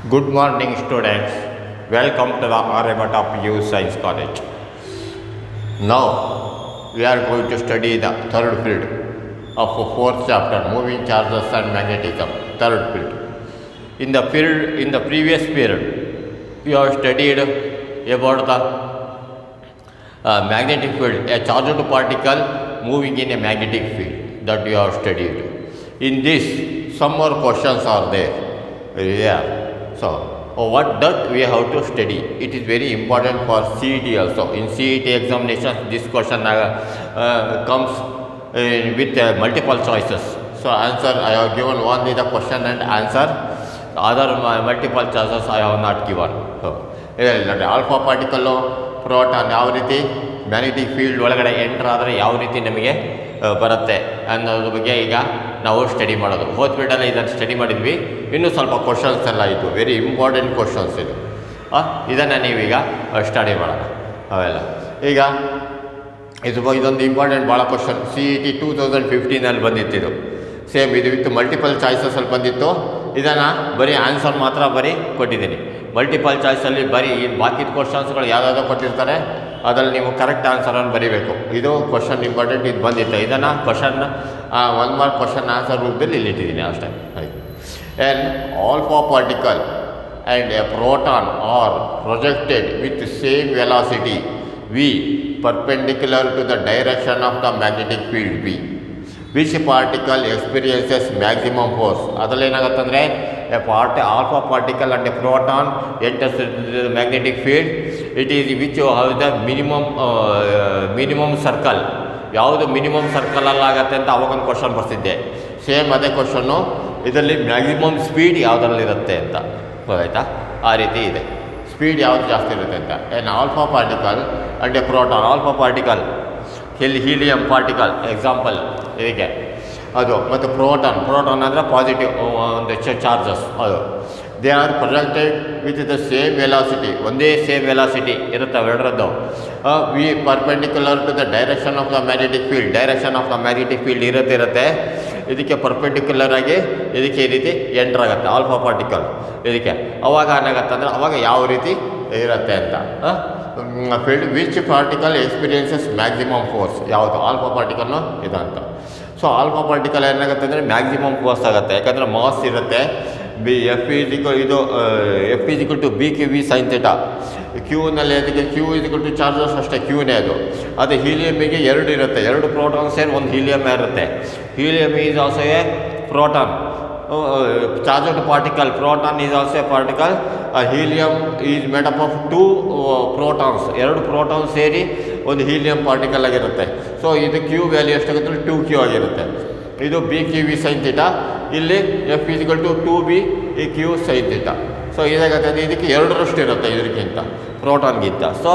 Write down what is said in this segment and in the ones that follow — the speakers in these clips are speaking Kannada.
Good morning, students. Welcome to the Aryabhatta PU Science College. Now, we are going to study the third field of the fourth chapter, moving charges and magnetism. Third field. In the previous period, we have studied about the magnetic field, a charged particle moving in a magnetic field that we have studied. In this, some more questions are there. So, what that we have to study? It is very important for CET also. In CET examinations, this question comes with multiple choices. So, answer I have given only the question and answer. Other multiple choices I have not given. Alpha particle, proton ಯಾವ ರೀತಿ ಮ್ಯಾಗ್ನೆಟಿಕ್ ಫೀಲ್ಡ್ ಒಳಗಡೆ ಎಂಟರ್ ಆದರೆ ಯಾವ ರೀತಿ ನಮಗೆ ಬರುತ್ತೆ ಅನ್ನೋದ್ರ ಬಗ್ಗೆ ಈಗ ನಾವು ಸ್ಟಡಿ ಮಾಡೋದು. ಹೋದ ಪೀರಿಯಡಲ್ಲಿ ಇದನ್ನು ಸ್ಟಡಿ ಮಾಡಿದ್ವಿ. ಇನ್ನೂ ಸ್ವಲ್ಪ ಕ್ವಶನ್ಸ್ ಎಲ್ಲ ಇತ್ತು, ವೆರಿ ಇಂಪಾರ್ಟೆಂಟ್ ಕ್ವಶನ್ಸ್ ಇದು. ಇದನ್ನು ನೀವೀಗ ಸ್ಟಡಿ ಮಾಡೋಣ ಅವೆಲ್ಲ. ಈಗ ಇದೊಂದು ಇಂಪಾರ್ಟೆಂಟ್ ಭಾಳ ಕ್ವಶನ್. CET 2015 ಬಂದಿತ್ತು. ಸೇಮ್ ಇದು ವಿತ್ ಮಲ್ಟಿಪಲ್ ಚಾಯ್ಸಸಲ್ಲಿ ಬಂದಿತ್ತು. ಇದನ್ನು ಬರೀ ಆನ್ಸರ್ ಮಾತ್ರ ಬರೀ ಕೊಟ್ಟಿದ್ದೀನಿ. ಮಲ್ಟಿಪಲ್ ಚಾಯ್ಸಲ್ಲಿ ಬರೀ ಬಾಕಿದ ಕ್ವಶನ್ಸ್ಗಳು ಯಾವುದಾದ್ರು ಕೊಟ್ಟಿರ್ತಾರೆ, ಅದರಲ್ಲಿ ನೀವು ಕರೆಕ್ಟ್ ಆನ್ಸರನ್ನು ಬರೀಬೇಕು. ಇದು ಕ್ವಶನ್ ಇಂಪಾರ್ಟೆಂಟ್, ಇದು ಬಂದಿತ್ತು. ಇದನ್ನು ಕ್ವಶನ್ 1 ಮಾರ್ಕ್ ಕ್ವಶನ್ ಆನ್ಸರ್ ರೂಪದಲ್ಲಿ ಇಲ್ಲಿಟ್ಟಿದ್ದೀನಿ ಅಷ್ಟೇ. ಆಯಿತು. And alpha particle and a proton are projected with same velocity v perpendicular to the direction of the magnetic field v. Which particle experiences maximum force? ಅದರಲ್ಲಿ ಏನಾಗುತ್ತಂದರೆ alpha particle and a proton enters the magnetic field. It is which has the minimum circle. ಯಾವುದು ಮಿನಿಮಮ್ ಸರ್ಕಲಲ್ಲಿ ಆಗುತ್ತೆ ಅಂತ ಅವಾಗೊಂದು ಕ್ವಶನ್ ಬರ್ತಿದ್ದೆ. ಸೇಮ್ ಅದೇ ಕ್ವಶನ್ನು ಇದರಲ್ಲಿ ಮ್ಯಾಕ್ಸಿಮಮ್ ಸ್ಪೀಡ್ ಯಾವುದರಲ್ಲಿರುತ್ತೆ ಅಂತ ಗೊತ್ತಾಯ್ತಾ? ಆ ರೀತಿ ಇದೆ, ಸ್ಪೀಡ್ ಯಾವುದು ಜಾಸ್ತಿ ಇರುತ್ತೆ ಅಂತ. An alpha particle and a proton. Alpha particle helium particle example ಇದಕ್ಕೆ ಅದು. ಮತ್ತು ಪ್ರೋಟಾನ್ ಅಂದರೆ ಪಾಸಿಟಿವ್ ಒಂದು ಚಾರ್ಜಸ್. ಅದು they are projected with the same velocity. ಒಂದೇ ಸೇಮ್ ವೆಲಾಸಿಟಿ ಇರುತ್ತೆ ಅವೆರಡರದ್ದು. V perpendicular to the direction of the magnetic field. Direction of the magnetic field ಇರುತ್ತೆ. ಇದಕ್ಕೆ ಪರ್ಪೆಂಡಿಕ್ಯುಲರ್ ಆಗಿ ಇದಕ್ಕೆ ಈ ರೀತಿ ಎಂಟರ್ ಆಗುತ್ತೆ ಆಲ್ಫಾ ಪಾರ್ಟಿಕಲ್ ಇದಕ್ಕೆ. ಅವಾಗ ಏನಾಗುತ್ತೆ ಅಂದರೆ ಅವಾಗ ಯಾವ ರೀತಿ ಇರುತ್ತೆ ಅಂತ field. Which particle experiences maximum force? ಯಾವುದು? ಆಲ್ಫಾ ಪಾರ್ಟಿಕಲ್ನು ಇದಂತ. ಸೊ ಆಲ್ಫಾ ಪಾರ್ಟಿಕಲ್ ಏನಾಗುತ್ತೆ ಅಂದರೆ ಮ್ಯಾಕ್ಸಿಮಮ್ ಫೋರ್ಸ್ ಆಗುತ್ತೆ, ಯಾಕಂದರೆ ಮಾಸ್ ಇರುತ್ತೆ. F is two B Q V sine theta. ಕ್ಯೂನಲ್ಲಿ ಅದಕ್ಕೆ ಕ್ಯೂ ಈಸ್ ಟು ಚಾರ್ಜಸ್ ಅಷ್ಟೇ, ಕ್ಯೂನೇ ಅದು. ಅದು ಹೀಲಿಯಮಿಗೆ 2 ಇರುತ್ತೆ, 2 ಪ್ರೋಟಾನ್ಸ್ ಸೇರಿ ಒಂದು ಹೀಲಿಯಮ್ ಇರುತ್ತೆ. Helium is also A proton. charged particle, proton is also a particle. Helium is made up of 2 protons. 2 protons ಸೇರಿ ಒಂದು ಹೀಲಿಯಂ ಪಾರ್ಟಿಕಲ್ ಆಗಿರುತ್ತೆ. ಸೊ ಇದು ಕ್ಯೂ ವ್ಯಾಲ್ಯೂ ಎಷ್ಟಾಗುತ್ತೆ? 2q ಆಗಿರುತ್ತೆ. ಇದು B Q V sine theta. ಇಲ್ಲಿ ಎಫ್ ಈಸ್ಗಳು to 2b q sine theta. So ಇದಾಗುತ್ತೆ ಅಂದರೆ ಇದಕ್ಕೆ 2ರಷ್ಟು ಇರುತ್ತೆ ಇದಕ್ಕಿಂತ, ಪ್ರೋಟಾನ್ಗಿಂತ. ಸೊ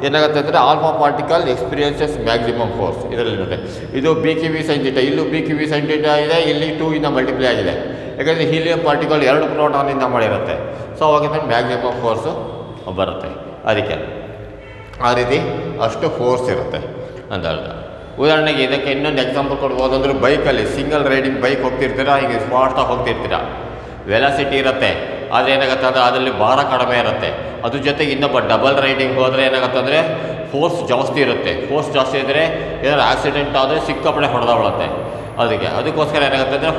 ಏನಾಗುತ್ತೆ ಅಂದರೆ alpha particle experiences maximum force ಇದರಲ್ಲಿರುತ್ತೆ. ಇದು B Q V sine theta. ಇಲ್ಲೂ B Q V sine theta ಇದೆ, ಇಲ್ಲಿ 2 ಇಂದ ಮಲ್ಟಿಪ್ಲೈ ಆಗಿದೆ. ಯಾಕಂದರೆ ಹೀಲಿಯಂ ಪಾರ್ಟಿಕಲ್ 2 ಪ್ರೋಟಾನಿಂದ ಮಾಡಿರುತ್ತೆ. ಸೊ ಅವಾಗ ಮ್ಯಾಕ್ಸಿಮಮ್ ಫೋರ್ಸು ಬರುತ್ತೆ. ಅದಕ್ಕೆ ಆ ರೀತಿ ಅಷ್ಟು ಫೋರ್ಸ್ ಇರುತ್ತೆ ಅಂತ ಹೇಳ್ತಾರೆ. ಉದಾಹರಣೆಗೆ ಇದಕ್ಕೆ ಇನ್ನೊಂದು ಎಕ್ಸಾಂಪಲ್ ಕೊಡ್ಬೋದು. ಅಂದರೆ ಬೈಕಲ್ಲಿ ಸಿಂಗಲ್ ರೈಡಿಂಗ್ ಬೈಕ್ ಹೋಗ್ತಿರ್ತೀರ, ಹೀಗೆ ಫಾಸ್ಟಾಗಿ ಹೋಗ್ತಿರ್ತೀರ, ವೆಲಾಸಿಟಿ ಇರುತ್ತೆ. ಆದರೆ ಏನಾಗುತ್ತೆ ಅಂದರೆ ಅದರಲ್ಲಿ ಭಾರ ಕಡಿಮೆ ಇರುತ್ತೆ. ಅದ್ರ ಜೊತೆಗೆ ಇನ್ನೊಬ್ಬ ಡಬಲ್ ರೈಡಿಂಗ್ ಹೋದರೆ ಏನಾಗುತ್ತೆ ಅಂದರೆ ಫೋರ್ಸ್ ಜಾಸ್ತಿ ಇರುತ್ತೆ. ಫೋರ್ಸ್ ಜಾಸ್ತಿ ಇದ್ದರೆ ಏನಾದ್ರು ಆಕ್ಸಿಡೆಂಟ್ ಆದರೆ ಸಿಕ್ಕಾಪಡೆ ಹೊಡೆದಾಡುತ್ತೆ. ಅದಕ್ಕೋಸ್ಕರ ಏನಾಗುತ್ತೆ ಅಂದರೆ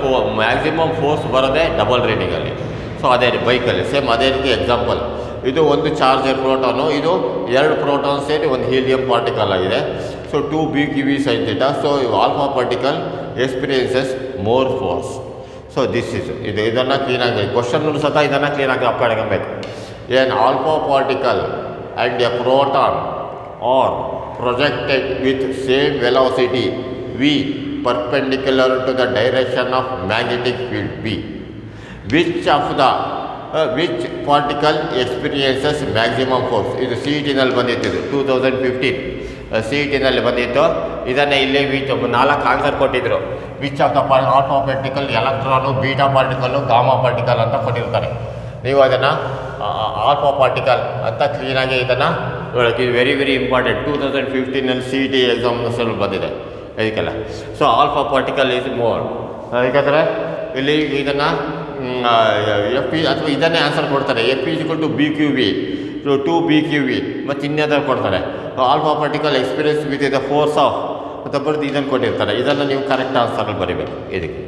ಮ್ಯಾಕ್ಸಿಮಮ್ ಫೋರ್ಸ್ ಬರೋದೇ ಡಬಲ್ ರೈಡಿಂಗಲ್ಲಿ. ಸೊ ಅದೇ ಬೈಕಲ್ಲಿ ಸೇಮ್ ಅದೇ ರೀತಿ ಎಕ್ಸಾಂಪಲ್. ಇದು ಒಂದು ಚಾರ್ಜರ್ ಪ್ರೋಟಾನು, ಇದು 2 ಪ್ರೋಟಾನ್ ಸೇರಿ ಒಂದು ಹೀಲಿಯಂ ಪಾರ್ಟಿಕಲ್ ಆಗಿದೆ. So 2b q v sin theta. So alpha particle experiences more force. So this is ಇದನ್ನು ಕ್ಲೀನಾಗಿ ಕ್ವಶನ್ ಸಹ ಇದನ್ನು ಕ್ಲೀನಾಗಿ ಅಪ್ಪಾಡ್ಕೊಬೇಕು. ಏನು alpha particle and a proton are projected with same velocity v perpendicular to the direction of magnetic field b. Which particle experiences maximum force? ಇದು CET-ನಲ್ಲಿ ಬಂದಿತ್ತು, 2015 CET-ನಲ್ಲಿ ಬಂದಿತ್ತು. ಇದನ್ನು ಇಲ್ಲಿ 4 ಆನ್ಸರ್ ಕೊಟ್ಟಿದ್ದರು. Which of the alpha particle, electron, beta particle, gamma particle ಅಂತ ಕೊಟ್ಟಿರ್ತಾರೆ. ನೀವು ಅದನ್ನು ಆಲ್ಫಾ ಪಾರ್ಟಿಕಲ್ ಅಂತ ಕ್ಲೀನಾಗಿ ಇದನ್ನು ಇದು ವೆರಿ ವೆರಿ ಇಂಪಾರ್ಟೆಂಟ್. 2015ನಲ್ಲಿ CET ಎಕ್ಸಾಮ್ನಲ್ಲಿ ಬಂದಿದೆ ಇದಕ್ಕೆಲ್ಲ. So alpha particle is more. ಯಾಕಂದರೆ ಇಲ್ಲಿ ಇದನ್ನು ಎಫ್ ಪಿ ಅಥವಾ ಇದನ್ನೇ ಆನ್ಸರ್ ಕೊಡ್ತಾರೆ, F P is two B Q V two B Q V ಮತ್ತು ಇನ್ನೇದಾದ್ರು ಕೊಡ್ತಾರೆ. Alpha particle experience with the force of ಅಂತ ಬರೆದು ಇದನ್ನು ಕೊಟ್ಟಿರ್ತಾರೆ. ಇದನ್ನು ನೀವು ಕರೆಕ್ಟ್ ಆನ್ಸರ್ ಬರೀಬೇಕು ಇದಕ್ಕೆ.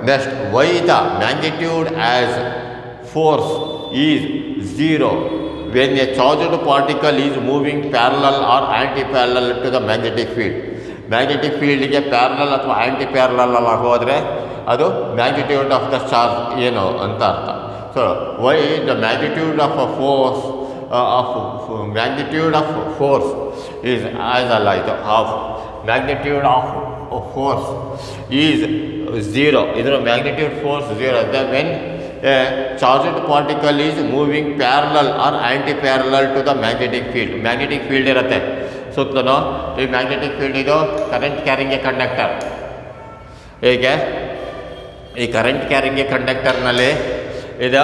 Next, why the magnitude as force is 0 when a charged particle is moving parallel or anti parallel to the magnetic field. Magnetic ಫೀಲ್ಡ್ಗೆ ಪ್ಯಾರಲಲ್ ಅಥವಾ ಆ್ಯಂಟಿ ಪ್ಯಾರಲಲ್ ಹೋದರೆ ಅದು ಮ್ಯಾಗ್ನಿಟ್ಯೂಡ್ ಆಫ್ ದ ಚಾರ್ಜ್ ಏನು ಅಂತ ಅರ್ಥ. So why the magnitude of a force magnitude of force is as a light of magnitude of force is 0. Either magnitude force 0. Then when a charged particle is moving parallel or anti-parallel to the magnetic field. Magnetic field ಇರುತ್ತೆ ಸುತ್ತಲೂ. ಈ ಮ್ಯಾಗ್ನೆಟಿಕ್ ಫೀಲ್ಡ್ ಇದು ಕರೆಂಟ್ ಕ್ಯಾರಿಂಗ್ ಎ ಕಂಡಕ್ಟರ್. ಹೇಗೆ ಈ ಕರೆಂಟ್ ಕ್ಯಾರಿಂಗ್ ಎ ಕಂಡಕ್ಟರ್ನಲ್ಲಿ ಇದು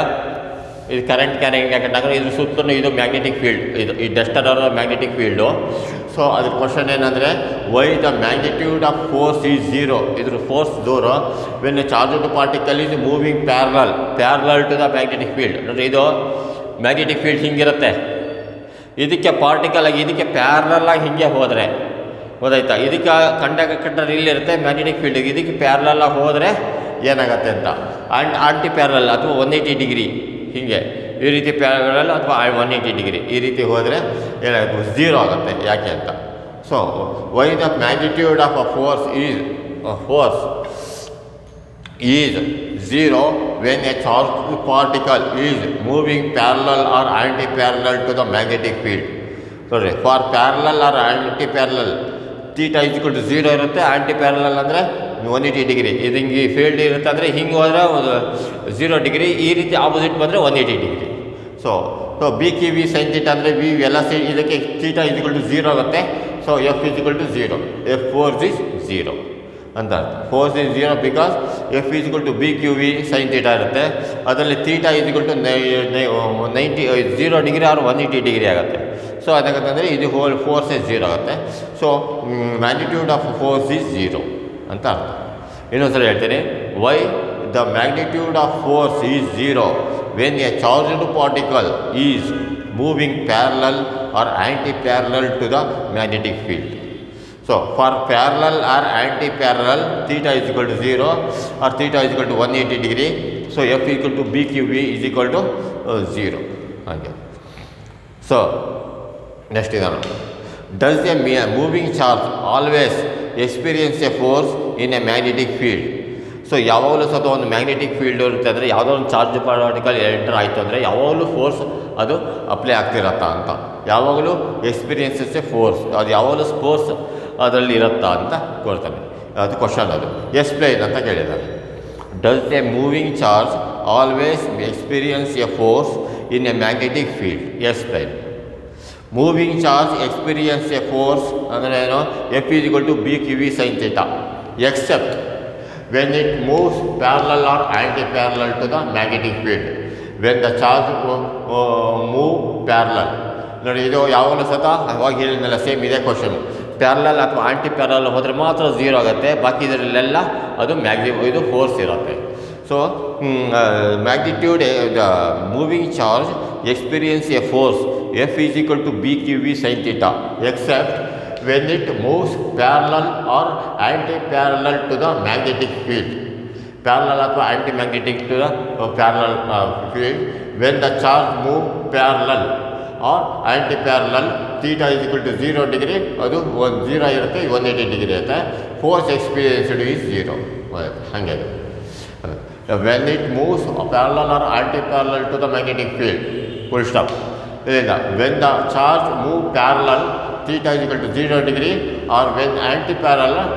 ಕರೆಂಟ್ ಕ್ಯಾರಿಂಗ್ ಕಂಡಕ್ಟರ್, ಇದ್ರ ಸುತ್ತಲೂ ಇದು ಮ್ಯಾಗ್ನೆಟಿಕ್ ಫೀಲ್ಡ್, ಇದು ಈ ಡಸ್ಟರ್ ಮ್ಯಾಗ್ನೆಟಿಕ್ ಫೀಲ್ಡು. ಸೊ ಅದ್ರ ಕ್ವಶನ್ ಏನಂದರೆ why the magnitude of force is 0. ಇದ್ರ ಫೋರ್ಸ್ ದೂರ when a charged particle is moving parallel to the magnetic field. ನೋಡಿರಿ, ಇದು ಮ್ಯಾಗ್ನೆಟಿಕ್ ಫೀಲ್ಡ್ ಹಿಂಗಿರುತ್ತೆ, ಇದಕ್ಕೆ ಪಾರ್ಟಿಕಲ್ ಆಗಿ ಇದಕ್ಕೆ ಪ್ಯಾರಲಾಗಿ ಹಿಂಗೆ ಹೋದರೆ ಗೊತ್ತಾಯ್ತಾ. ಇದಕ್ಕೆ ಕಂಡಕ್ಟರ್ ಇಲ್ಲಿರುತ್ತೆ ಮ್ಯಾಗ್ನೆಟಿಕ್ ಫೀಲ್ಡ್, ಇದಕ್ಕೆ ಪ್ಯಾರಲಾಗಿ ಹೋದರೆ ಏನಾಗುತ್ತೆ ಅಂತ. ಆಂಟಿ ಪ್ಯಾರಲಲ್ ಅಥವಾ 180 ಡಿಗ್ರಿ ಹೀಗೆ ಈ ರೀತಿ ಪ್ಯಾರಲಲ್ ಅಥವಾ 180 ಡಿಗ್ರಿ ಈ ರೀತಿ ಹೋದರೆ ಏನಾಗುತ್ತೆ 0 ಆಗುತ್ತೆ. ಯಾಕೆ ಅಂತ. So why the magnitude of a force is 0 when a charge particle is moving parallel or anti parallel to the magnetic field. ನೋಡಿರಿ, for parallel or anti parallel theta is equal to 0 ಇರುತ್ತೆ. ಆ್ಯಂಟಿ ಪ್ಯಾರಲಲ್ ಅಂದರೆ 180 ಡಿಗ್ರಿ. ಇದು ಹಿಂಗೆ ಫೀಲ್ಡ್ ಇರುತ್ತೆ ಅಂದರೆ ಹಿಂಗೆ ಹೋದರೆ 0 ಡಿಗ್ರಿ, ಈ ರೀತಿ ಆಪೋಸಿಟ್ ಬಂದರೆ 180 degree. So B Q V sine theta ಅಂದರೆ ವಿ ಎಲ್ಲ ಇದಕ್ಕೆ ಥೀಟಾ ಈಸ್ ಈಕ್ವಲ್ ಟು 0 ಆಗುತ್ತೆ. So F is equal to 0, F force is 0 ಅಂತ ಅರ್ಥ. Force is 0 because F is equal to B Q V sine theta ಇರುತ್ತೆ. ಅದರಲ್ಲಿ theta is equal to 0 degree or 180 degree ಆಗುತ್ತೆ. ಸೊ ಅದಾಗತ್ತಂದರೆ ಇದು ಹೋಲ್ ಫೋರ್ಸ್ ಈಸ್ 0 ಆಗುತ್ತೆ. So magnitude of force is 0 ಅಂತ ಅರ್ಥ. ಇನ್ನೊಂದ್ಸಲ ಹೇಳ್ತೀನಿ, why the magnitude of force is 0 when a charged particle is moving parallel or anti parallel to the magnetic field. So for parallel or anti parallel theta is equal to 0 or theta is equal to 180 degree. So F equal to B Q V is equal to 0 ಹಾಗೆ. ಸೊ ನೆಕ್ಸ್ಟ್ ಇದನ್ನು, does a moving charge always experience a force in a magnetic field. So ಯಾವಾಗಲೂ ಸಹ ಒಂದು ಮ್ಯಾಗ್ನೆಟಿಕ್ ಫೀಲ್ಡ್ ಇರುತ್ತೆ ಅಂದರೆ ಯಾವುದೋ ಒಂದು ಚಾರ್ಜ್ ಪಾರ್ಟಿಕಲ್ ಎಂಟರ್ ಆಯಿತು ಅಂದರೆ ಯಾವಾಗಲೂ ಫೋರ್ಸ್ ಅದು ಅಪ್ಲೈ ಆಗ್ತಿರತ್ತಾ ಅಂತ. ಯಾವಾಗಲೂ ಎಕ್ಸ್ಪೀರಿಯನ್ಸಸ್ ಎ ಫೋರ್ಸ್, ಅದು ಯಾವಾಗಲೂ ಫೋರ್ಸ್ ಅದರಲ್ಲಿ ಇರುತ್ತಾ ಅಂತ ಕೊಡ್ತಾನೆ. ಅದು ಕ್ವಶನ್, ಅದು ಎಕ್ಸ್ಪ್ಲೈನ್ ಅಂತ ಕೇಳಿದ್ದಾರೆ. Does a moving charge always experience a force in a magnetic field? Explain. Moving charge experience a force ಅಂದರೆ ಏನು? F is equal to B Q V sine theta except when it moves parallel or anti-parallel to the magnetic field. When the charge move parallel. ನೋಡಿ, ಇದು ಯಾವಾಗಲೂ ಸತ ಅವಾಗ ಹೇಳಿದ್ನಲ್ಲ, ಸೇಮ್ ಇದೇ ಕ್ವಶನ್. ಪ್ಯಾರಲಲ್ ಅಥವಾ ಆಂಟಿ ಪ್ಯಾರಲಲ್ ಹೋದರೆ ಮಾತ್ರ 0 ಆಗುತ್ತೆ, ಬಾಕಿ ಇದರಲ್ಲೆಲ್ಲ ಅದು ಇದು ಫೋರ್ಸ್ ಇರುತ್ತೆ. So magnitude the moving charge experience a force F is equal to B Q V sine theta except when it moves parallel or anti-parallel to the magnetic field. Parallel or anti-magnetic to the parallel field. When the charge move parallel or anti-parallel, theta is equal to 0 degree, ಅದು 0 ಇರುತ್ತೆ, 180 ಡಿಗ್ರಿ ಇರುತ್ತೆ. Force experienced is 0. ಹಾಗೆ when it moves parallel or anti-parallel to the magnetic field. Full stop. When the charge move parallel, theta is equal to 0 degree, or when anti-parallel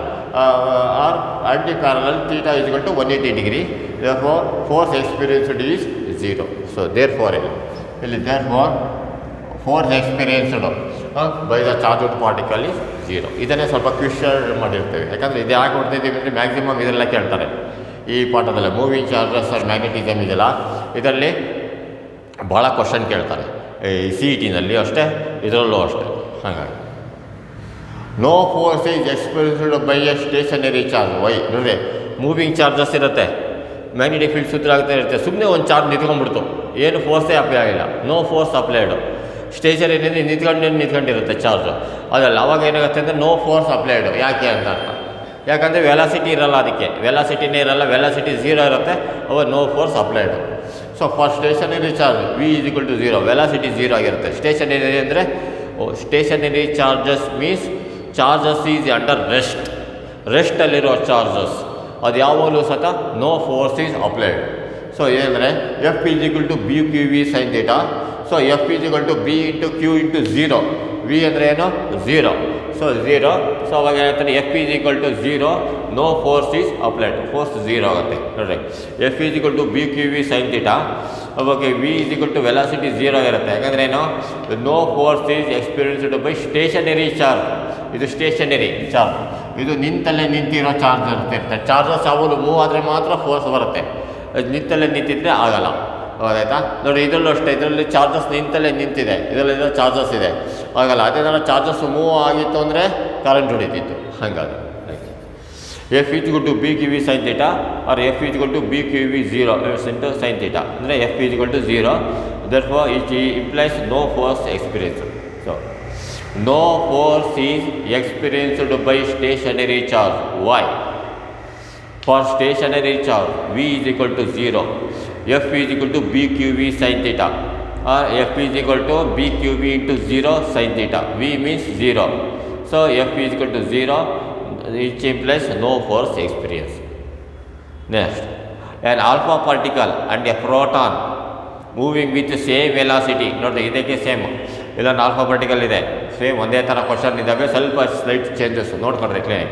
theta is equal to 180 degree. Therefore force experienced is 0. So therefore force experienced by the charged particle is 0. ಇದನ್ನೇ ಸ್ವಲ್ಪ ಕ್ವಿಶ್ಚನ್ ಮಾಡಿರ್ತೇವೆ, ಯಾಕಂದರೆ ಇದು ಯಾಕೆ ಕೊಡ್ತಿದ್ದೀವಿ ಅಂದರೆ ಮ್ಯಾಕ್ಸಿಮಮ್ ಇದೆಲ್ಲ ಕೇಳ್ತಾರೆ ಈ ಪಾಠದಲ್ಲಿ. ಮೂವಿಂಗ್ ಚಾರ್ಜಸ್ ಆರ್ ಮ್ಯಾಗ್ನೆಟಿಸಮ್ ಇದೆಲ್ಲ, ಇದರಲ್ಲಿ ಭಾಳ ಕ್ವಶನ್ ಕೇಳ್ತಾರೆ. ಈ ಸಿ ಇ ಟಿನಲ್ಲಿ ಅಷ್ಟೇ, ಇದರಲ್ಲೂ ಅಷ್ಟೇ. ಹಾಗಾಗಿ no force is experienced by a stationary charge. Why ನೋಡ್ರಿ, ಮೂವಿಂಗ್ ಚಾರ್ಜಸ್ ಇರುತ್ತೆ, ಮ್ಯಾಗ್ನೆಟಿಕ್ ಫೀಲ್ಡ್ ಸೂತ್ರ ಆಗ್ತಾ ಇರುತ್ತೆ. ಸುಮ್ಮನೆ ಒಂದು ಚಾರ್ಜ್ ನಿಂತ್ಕೊಂಡ್ಬಿಡ್ತು, ಏನು ಫೋರ್ಸೇ ಅಪ್ಲೈ ಆಗಿಲ್ಲ, ನೋ ಫೋರ್ಸ್ ಅಪ್ಲೈಡು. ಸ್ಟೇಷನರಿ ನಿಂತ್ಕೊಂಡಿರುತ್ತೆ ಚಾರ್ಜು, ಅದಲ್ಲ ಅವಾಗ ಏನಾಗುತ್ತೆ ಅಂದರೆ ನೋ ಫೋರ್ಸ್ ಅಪ್ಲೈಡು. ಯಾಕೆ ಅಂತ ಅರ್ಥ, ಯಾಕಂದರೆ ವೆಲಾಸಿಟಿ ಇರಲ್ಲ, ಅದಕ್ಕೆ ವೆಲಾಸಿಟಿನೇ ಇರಲ್ಲ, ವೆಲಾಸಿಟಿ ಝೀರೋ ಇರುತ್ತೆ, ಅವಾಗ no force applied. So for stationary charge v is equal to zero, velocity zero ಆಗಿರುತ್ತೆ. ಸ್ಟೇಷನರಿ ಅಂದರೆ stationary charges means charges is under ರೆಸ್ಟಲ್ಲಿರೋ ಚಾರ್ಜಸ್, ಅದು ಯಾವಾಗಲೂ ಸತ no force is applied. So ಏನಂದರೆ F is equal to B Q V sine theta. So F is equal to B into q into zero, v ಅಂದರೆ ಏನು ಝೀರೋ, ಸೊ ಝೀರೋ. ಸೊ ಅವಾಗ ಏನಾಗ್ತಾನೆ F is equal to zero, no force is applied, force zero ಆಗುತ್ತೆ ನೋಡಿರಿ. F is equal to B Q V sine theta, ಅವಾಗ v is equal to velocity zero ಇರುತ್ತೆ. ಯಾಕಂದರೆ ಏನು no force is experienced by stationary charge. ಇದು ಸ್ಟೇಷನರಿ ಚಾರ್ಜ್, ಇದು ನಿಂತಲ್ಲೇ ನಿಂತಿರೋ ಚಾರ್ಜ್ ಇರುತ್ತೆ. ಚಾರ್ಜಸ್ ಯಾವಾಗಲೂ ಮೂವ್ ಆದರೆ ಮಾತ್ರ ಫೋರ್ಸ್ ಬರುತ್ತೆ, ಅದು ನಿಂತಲ್ಲೇ ನಿಂತಿದ್ರೆ ಆಗಲ್ಲ. ಹೌದಾಯ್ತಾ ನೋಡಿ, ಇದರಲ್ಲೂ ಅಷ್ಟೇ, ಇದರಲ್ಲಿ ಚಾರ್ಜಸ್ ನಿಂತಲ್ಲೇ ನಿಂತಿದೆ, ಇದರಲ್ಲಿ ಚಾರ್ಜಸ್ ಇದೆ, ಆಗಲ್ಲ. ಅದೇ ಥರ ಚಾರ್ಜಸ್ ಮೂವ್ ಆಗಿತ್ತು ಅಂದರೆ ಕರೆಂಟ್ ಹೊಡಿತಿತ್ತು, ಹಾಗಾಗಿ F is equal to B Q V sine theta or F is equal to B Q v zero into sine theta, ಅಂದರೆ F is equal to zero. Therefore it implies no force experience. So no force is experienced by stationary charge. Why? For stationary charge V is equal to 0, F is equal to BQV sin theta, or F is equal to BQV into 0 sin theta. V means 0, so F is equal to 0, which implies no force experience. Next, an alpha particle and a proton moving with the same velocity. ನೋಡಿ ಇದಕ್ಕೆ ಸೇಮ್, ಇಲ್ಲೊಂದು ಆಲ್ಫಾ ಪಾರ್ಟಿಕಲ್ ಇದೆ, ಸೇಮ್ ಒಂದೇ ಥರ ಕ್ವಶನ್ ಇದ್ದಾವೆ, ಸ್ವಲ್ಪ ಸ್ಲೈಟ್ ಚೇಂಜಸ್ ನೋಡ್ಕೊಂಡ್ರೆ clear.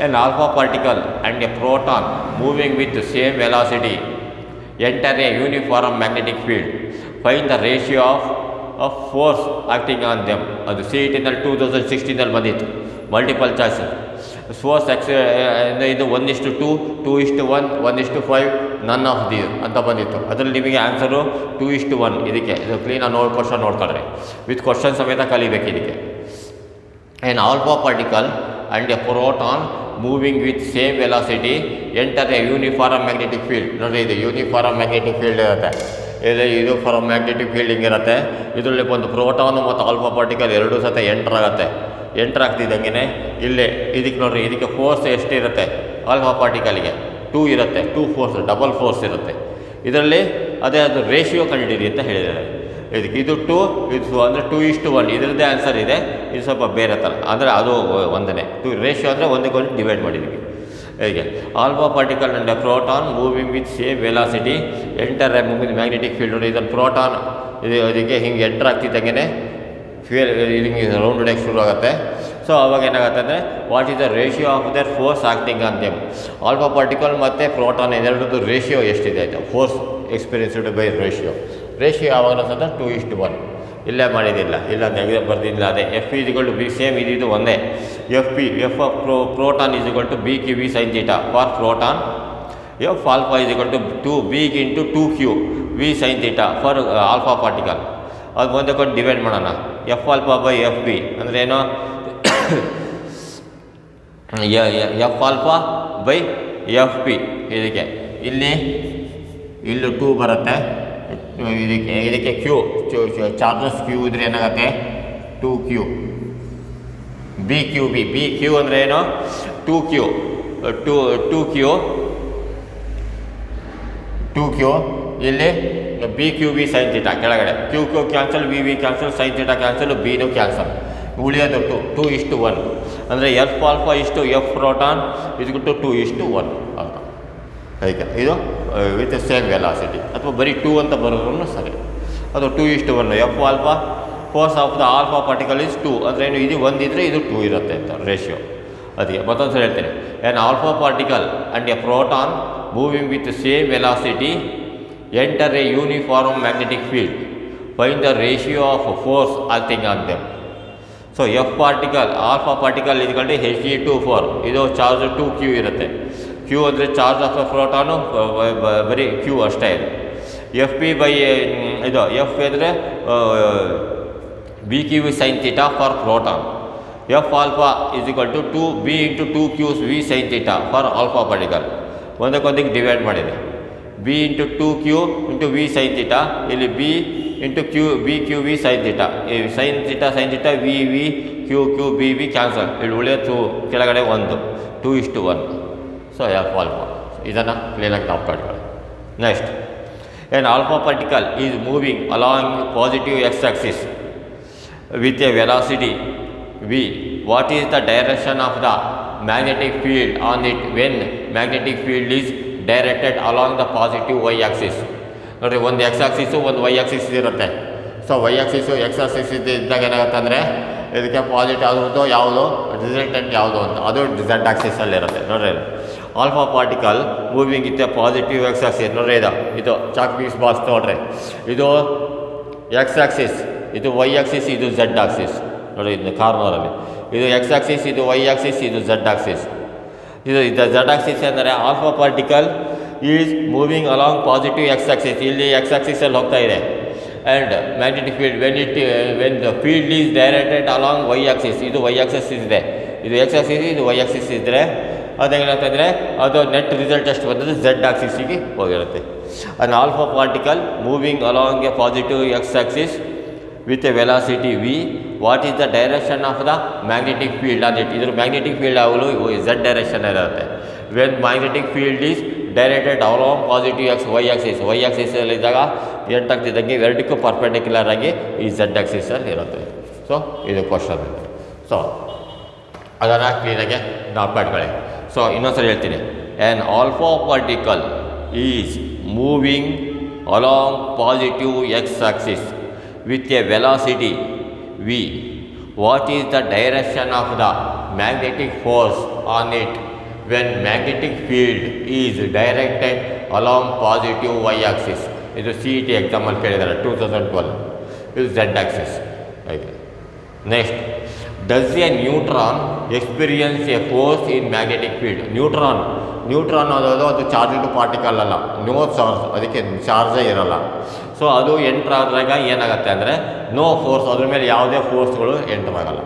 N alpha particle and a proton moving with same velocity enter a uniform magnetic field, find the ratio of force acting on them. ಅದು CET-ನಲ್ಲಿ 2016 ಬಂದಿತ್ತು, ಮಲ್ಟಿಪಲ್ ಚಾಯ್ಸ್. ಫೋರ್ಸ್ ಇದು 1:2, 2:1, 1:5, ನನ್ ಆಫ್ ದಿ ಅಂತ ಬಂದಿತ್ತು. ಅದರಲ್ಲಿ ನಿಮಗೆ ಆನ್ಸರು 2:1. ಇದಕ್ಕೆ ಇದು ಕ್ಲೀನಾಗಿ ಕ್ವಶನ್ ನೋಡ್ಕೊಂಡ್ರೆ ವಿತ್ ಕ್ವಶನ್ ಸಮೇತ ಕಲಿಬೇಕು ಇದಕ್ಕೆ. An alpha particle and a proton moving with same velocity enter a uniform magnetic field. ನೋಡಿ ಇದು ಯೂನಿಫಾರ್ಮ್ ಮ್ಯಾಗ್ನೆಟಿಕ್ ಫೀಲ್ಡ್ ಇರುತ್ತೆ, ಇದು ಫಾರ್ಮ್ ಮ್ಯಾಗ್ನೆಟಿಕ್ ಫೀಲ್ಡ್ ಹಿಂಗಿರುತ್ತೆ. ಇದರಲ್ಲಿ ಒಂದು ಪ್ರೋಟಾನು ಮತ್ತು ಆಲ್ಫಾ ಪಾರ್ಟಿಕಲ್ ಎರಡೂ ಸತ ಎಂಟರ್ ಆಗುತ್ತೆ. ಎಂಟರ್ ಆಗ್ತಿದ್ದಂಗೆ ಇಲ್ಲೇ ಇದಕ್ಕೆ ನೋಡಿರಿ, ಇದಕ್ಕೆ ಫೋರ್ಸ್ ಎಷ್ಟಿರುತ್ತೆ ಆಲ್ಫಾ ಪಾರ್ಟಿಕಲ್ಗೆ 2 ಇರುತ್ತೆ, 2 ಫೋರ್ಸ್, ಡಬಲ್ ಫೋರ್ಸ್ ಇರುತ್ತೆ. ಇದರಲ್ಲಿ ಅದೇ ಅದು ರೇಷಿಯೋ ಕಂಡುಹಿಡಿ ಅಂತ ಹೇಳಿದ್ದಾರೆ. ಇದಕ್ಕೆ ಇದು 2, ಇದು ಅಂದರೆ 2:1. ಇದರದ್ದೇ ಆನ್ಸರ್ ಇದೆ, ಇದು ಸ್ವಲ್ಪ ಬೇರೆ ಥರ, ಅಂದರೆ ಅದು ಒಂದನೇ 2 ರೇಷಿಯೋ ಅಂದರೆ ಒಂದಕ್ಕೊಂದು ಡಿವೈಡ್ ಮಾಡಿದ್ವಿ. ಹೀಗೆ alpha particle and proton moving with same velocity enter A moving magnetic field. ನೋಡಿ ಇದನ್ನು ಪ್ರೋಟಾನ್ ಇದು ಅದಕ್ಕೆ ಹಿಂಗೆ ಎಂಟರ್ ಆಗ್ತಿದ್ದಂಗೆ ಹಿಂಗೆ ರೌಂಡ್ ಹೊಡೆಯೋಕ್ಕೆ ಶುರು ಆಗುತ್ತೆ. ಸೊ ಅವಾಗ ಏನಾಗುತ್ತೆ ಅಂದರೆ what is the ratio of there force acting on them. Alpha particle ಮತ್ತು ಪ್ರೋಟಾನ್ ಇದೆರಡರದ್ದು ರೇಷಿಯೋ ಎಷ್ಟಿದೆ ಆಯಿತು, ಫೋರ್ಸ್ ಎಕ್ಸ್ಪೀರಿಯನ್ಸ್ಡ್ ಬೈ ರೇಷಿಯೋ ಯಾವಾಗಲೂ ಸಹ 2:1. ಇಲ್ಲೇ ಮಾಡಿದ್ದಿಲ್ಲ, ಇಲ್ಲ ನೆಗೆಟಿವ್ ಬರ್ದಿಲ್ಲ. ಅದೇ F is equal to B, same ಇದು ಒಂದೇ. F of proton is equal to B Q V sine theta for proton. F alpha is equal to 2 into 2Q V sine theta for alpha particle. ಅದು ಒಂದಕ್ಕೊಂದು ಡಿವೈಡ್ ಮಾಡೋಣ. F alpha by F B ಅಂದರೆ ಏನು, F alpha by F P. ಇದಕ್ಕೆ ಇಲ್ಲಿ 2 ಬರುತ್ತೆ, ಇದಕ್ಕೆ ಕ್ಯೂ ಚಾರ್ಜಸ್ ಕ್ಯೂ ಇದ್ರೆ ಏನಾಗುತ್ತೆ 2Q. ಬಿ ಕ್ಯೂ ಅಂದರೆ ಏನು 2Q ಇಲ್ಲಿ B Q V sine theta ಕೆಳಗಡೆ, q cancel, v cancel, sine theta cancel, ಬಿನೂ ಕ್ಯಾನ್ಸಲ್, ಉಳಿಯೋದು 2:1. ಅಂದರೆ ಎಫ್ ಆಲ್ಫಾ ಇಷ್ಟು ಎಫ್ ಪ್ರೋಟಾನ್ ಇದಕ್ಕೆ 2:1 ಅಂತ. ಅದಕ್ಕೆ ಇದು ವಿತ್ ಸೇಮ್ ವೆಲಾಸಿಟಿ, ಅಥವಾ ಬರೀ 2 ಅಂತ ಬರೋದ್ರೂ ಸರಿ. ಅದು 2:1. F alpha force of the alpha particle is 2 ಅಂದರೆ ಏನು, ಇದು 1 ಇದ್ದರೆ ಇದು 2 ಇರುತ್ತೆ ಅಂತ ರೇಷಿಯೋ. ಅದಕ್ಕೆ ಮತ್ತೊಂದು ಸರಿ ಹೇಳ್ತೀನಿ. An alpha particle and a proton moving with same velocity enter a uniform magnetic field, find the ratio of force acting on them. So F particle alpha particle ಇದಕ್ಕೆ He2 ಇದು ಚಾರ್ಜ್ 2Q ಇರುತ್ತೆ. ಕ್ಯೂ ಅಂದರೆ ಚಾರ್ಜ್ ಆಫ್ ಪ್ರೋಟಾನು ಬರೀ ಕ್ಯೂ ಅಷ್ಟೇ ಇದೆ. ಎಫ್ ಪಿ ಬೈ ಇದು ಎಫ್ ಅಂದರೆ B Q V sine theta for proton. F alpha is equal to 2B into 2Q V sine theta for alpha particle. ಒಂದಕ್ಕೊಂದಕ್ಕೆ ಡಿವೈಡ್ ಮಾಡಿದೆ. B into 2q into v sine theta, ಇಲ್ಲಿ B into B Q V sine theta, ಈ sine theta v v q B v cancel, ಇಲ್ಲಿ ಉಳಿಯೋದು ಕೆಳಗಡೆ 1 2:1. ಸೊ ಎಫ್ ಆಲ್ಫಾ ಇದನ್ನು ಕ್ಲೀನಾಗಿ ನಾವು ಕಾಡ್ಕೊಳ್ಳಿ. Next, an alpha particle is moving along positive x-axis with a velocity v. What is the direction of the magnetic field on it when magnetic field is directed along the positive y-axis? ನೋಡಿರಿ, ಒಂದು x-axis ಒಂದು y-axis ಇರುತ್ತೆ. ಸೊ y-axis x-axis ಇದ್ದಾಗ ಏನಾಗುತ್ತೆ ಅಂದರೆ ಇದಕ್ಕೆ ಪಾಸಿಟಿವ್ ಯಾವುದು ಯಾವುದು ರಿಸಲ್ಟೆಂಟ್ ಯಾವುದು ಅಂತ ಅದು z ಆಕ್ಸಿಸಲ್ಲಿ ಇರುತ್ತೆ. ನೋಡ್ರಿ, ಆಲ್ಫಾ ಪಾರ್ಟಿಕಲ್ ಮೂವಿಂಗ್ ಇತ್ತೆ ಪಾಸಿಟಿವ್ ಎಕ್ಸ್ ಆಕ್ಸಿಸ್. ನೋಡ್ರಿ, ಇದು ಚಾಕ್ ಪೀಸ್ ಬಾಕ್ಸ್ ನೋಡ್ರಿ, ಇದು ಎಕ್ಸ್ ಆಕ್ಸಿಸ್, ಇದು ವೈ ಆಕ್ಸಿಸ್, ಇದು ಝೆಡ್ ಆಕ್ಸಿಸ್. ನೋಡಿರಿ, ಇದು ಕಾರ್ನರಲ್ಲಿ ಇದು ಎಕ್ಸ್ ಆಕ್ಸಿಸ್, ಇದು ವೈ ಆಕ್ಸಿಸ್, ಇದು ಝೆಡ್ ಆಕ್ಸಿಸ್. ಇದು ಝೆಡ್ ಆಕ್ಸಿಸ್ ಅಂದರೆ alpha particle is moving along positive X axis, ಇಲ್ಲಿ ಎಕ್ಸ್ ಆಕ್ಸಿಸಲ್ಲಿ ಹೋಗ್ತಾ ಇದೆ. And magnetic field when the field is directed along Y axis, ಇದು ವೈ ಆಕ್ಸಿಸ್ ಇದೆ, ಇದು ಎಕ್ಸ್ ಆಕ್ಸಿಸ್, ಇದು ವೈ ಆಕ್ಸಿಸ್ ಇದ್ದರೆ ಅದೇನಾಗ್ತಂದರೆ ಅದು ನೆಟ್ ರಿಸಲ್ಟ್ ಎಷ್ಟು ಬಂದರೆ ಝೆಡ್ ಆಕ್ಸಿಸಿಗೆ ಹೋಗಿರುತ್ತೆ. An alpha particle moving along a positive X axis with a velocity V. What is the direction of the magnetic field ಅಂತ ಇದ್ರ ಮ್ಯಾಗ್ನೆಟಿಕ್ ಫೀಲ್ಡ್ ಯಾವಾಗಲೂ ಝೆಡ್ ಡೈರೆಕ್ಷನ್ ಇರುತ್ತೆ. When magnetic field is directed along positive X Y axis, Y ಆಕ್ಸಿಸಲ್ಲಿದ್ದಾಗ ಎಂಟಾಗ್ತಿದ್ದಂಗೆ ಎರಡಕ್ಕೂ ಪರ್ಪೆಂಡಿಕ್ಯುಲರ್ ಆಗಿ ಈ ಝೆಡ್ ಆಕ್ಸಿಸಲ್ಲಿ ಇರುತ್ತೆ. ಸೊ ಇದು ಕ್ವಶನ್. ಸೊ ಅದನ್ನು ಕ್ಲೀನಾಗೆ ನಾವು ಮಾಡ್ಕೊಳ್ಳಿ. ಸೊ ಇನ್ನೊಂದ್ಸರಿ ಹೇಳ್ತೀನಿ, an alpha particle is moving along positive X axis with a velocity V. What is the direction of the magnetic force on it when magnetic field is directed along positive Y axis. ಇದು CET ಎಕ್ಸಾಮಲ್ಲಿ ಕೇಳಿದ್ದಾರೆ 2012. ಇದು Z axis. Okay, next, does a neutron experience a force in magnetic field? Neutron ಅನ್ನೋದು ಅದು ಚಾರ್ಜ್ಡ್ ಪಾರ್ಟಿಕಲ್ ಅಲ್ಲ, ನೋ ಚಾರ್ಜ್, ಅದಕ್ಕೆ ಚಾರ್ಜೇ ಇರೋಲ್ಲ. ಸೊ ಅದು ಎಂಟ್ರ್ ಆದಾಗ ಏನಾಗುತ್ತೆ ಅಂದರೆ ನೋ ಫೋರ್ಸ್, ಅದ್ರ ಮೇಲೆ ಯಾವುದೇ ಫೋರ್ಸ್ಗಳು ಎಂಟರ್ ಆಗಲ್ಲ.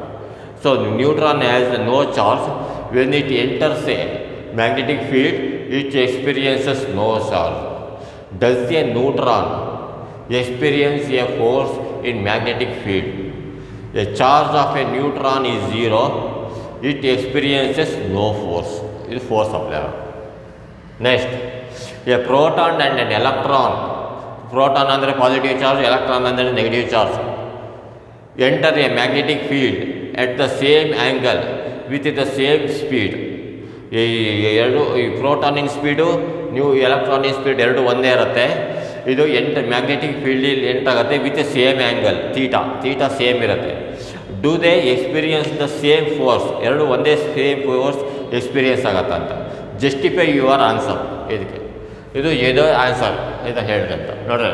So neutron has no charge. When it enters a magnetic field it experiences no charge. Does a neutron experience a force in magnetic field? A charge of a neutron is 0. It experiences no force. This is force supply. Next, a proton and an electron. Proton ಅಂದರೆ positive charge, electron ಅಂದರೆ negative charge. Enter a magnetic field at the same angle with the same speed. ಈ ಪ್ರೋಟಾನಿನ ಸ್ಪೀಡು ನೀವು ಎಲೆಕ್ಟ್ರಾನಿನ ಸ್ಪೀಡ್ ಎರಡು ಒಂದೇ ಇರುತ್ತೆ. ಇದು ಮ್ಯಾಗ್ನೆಟಿಕ್ ಫೀಲ್ಡಲ್ಲಿ ಎಂಟಾಗುತ್ತೆ with same angle theta same ಇರುತ್ತೆ. Do they experience the same force? ಎರಡು ಒಂದೇ ಸೇಮ್ ಫೋರ್ಸ್ ಎಕ್ಸ್ಪೀರಿಯನ್ಸ್ ಆಗತ್ತೆ ಅಂತ. Justify your answer. ಇದು ಆನ್ಸರ್ ಇದು ಹೇಳಿದೆ ಅಂತ ನೋಡ್ರಿ.